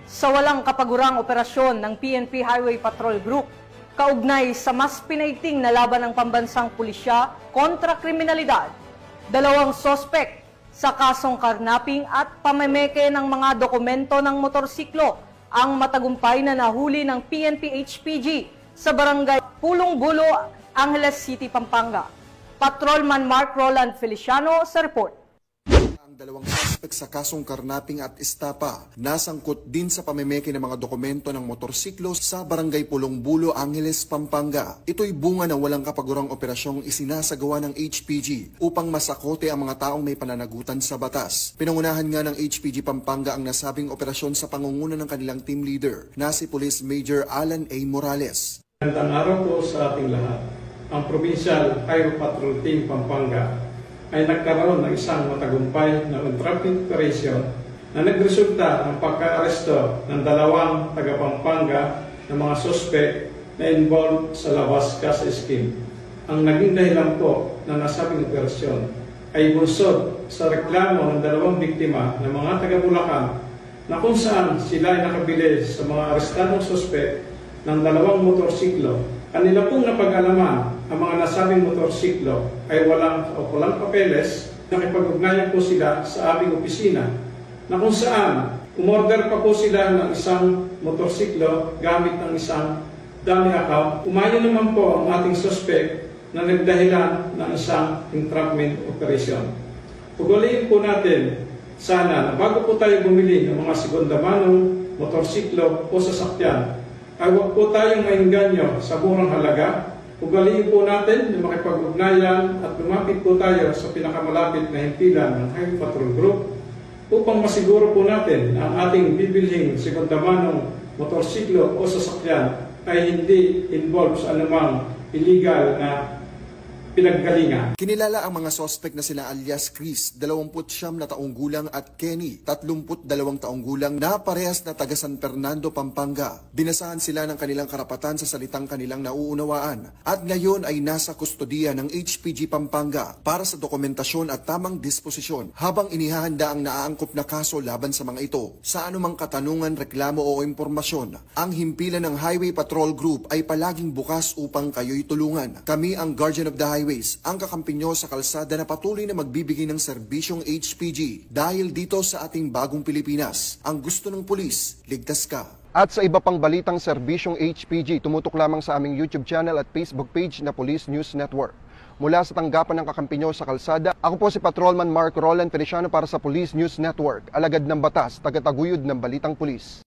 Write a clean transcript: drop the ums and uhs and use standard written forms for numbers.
sa walang kapagurang operasyon ng PNP Highway Patrol Group kaugnay sa mas pinaigting na laban ng pambansang pulisya kontra kriminalidad. 2 sospek sa kasong karnaping at pamemeke ng mga dokumento ng motorsiklo ang matagumpay na nahuli ng PNP HPG sa barangay Pulong Bulo, Angeles City, Pampanga. Patrolman Mark Roland Feliciano sa report. Ang 2 suspek sa kasong karnaping at estapa nasangkot din sa pamemeke ng mga dokumento ng motorsiklo sa barangay Pulong Bulo, Angeles, Pampanga. Ito'y bunga ng walang kapagurang operasyong isinasagawa ng HPG upang masakote ang mga taong may pananagutan sa batas. Pinangunahan nga ng HPG Pampanga ang nasabing operasyon sa pangunguna ng kanilang team leader na si Police Major Alan A. Morales. Magandang araw po sa ating lahat. Ang Provincial Highway Patrol Team Pampanga ay nagkaroon ng isang matagumpay na traffic operation na nagresulta ng pagka-aresto ng 2 taga-Pampanga na mga suspect na involved sa Lawas Casa Scheme. Ang naging dahilan po na nasabing operasyon ay bunsod sa reklamo ng 2 biktima ng mga taga-Bulacan na kung saan sila ay nakabili sa mga arestadong suspect ng 2 motorsiklo. Kanila pong napag-alaman ang mga nasabing motorsiklo ay walang papeles. Nakipag-ugnayan po sila sa aming opisina na kung saan umorder pa po sila ng isang motorsiklo gamit ng isang dummy account. Umayon naman po ang ating suspect na nagdahilan ng isang entrapment operation. Ugaliin po natin sana na bago po tayo bumili ng mga segunda manong motorsiklo o sasakyan, ay huwag po tayong maingganyo sa murang halaga. Ugaliin po natin na makipag-ugnayan at lumapit po tayo sa pinakamalapit na himpilan ng Highway Patrol Group upang masiguro po natin na ang ating bibilhing segunda-manong motorsiklo o sasakyan ay hindi involved sa anumang illegal na pinaggalingan. Kinilala ang mga sospek na sila alias Chris, 29 na taong gulang at Kenny, 32 taong gulang na parehas na taga San Fernando, Pampanga. Binasahan sila ng kanilang karapatan sa salitang kanilang nauunawaan at ngayon ay nasa kustodiya ng HPG Pampanga para sa dokumentasyon at tamang disposisyon habang inihahanda ang naaangkop na kaso laban sa mga ito. Sa anumang katanungan, reklamo o impormasyon, ang himpilan ng Highway Patrol Group ay palaging bukas upang kayo'y tulungan. Kami ang Guardian of the Highway, ang kakampi nyo sa kalsada na patuloy na magbibigay ng serbisyong HPG dahil dito sa ating bagong Pilipinas. Ang gusto ng pulis, ligtas ka. At sa iba pang balitang serbisyong HPG, tumutok lamang sa aming YouTube channel at Facebook page na Police News Network. Mula sa tanggapan ng kakampi nyo sa kalsada, ako po si Patrolman Mark Roland Feliciano para sa Police News Network, alagad ng batas, tagataguyod ng balitang pulis.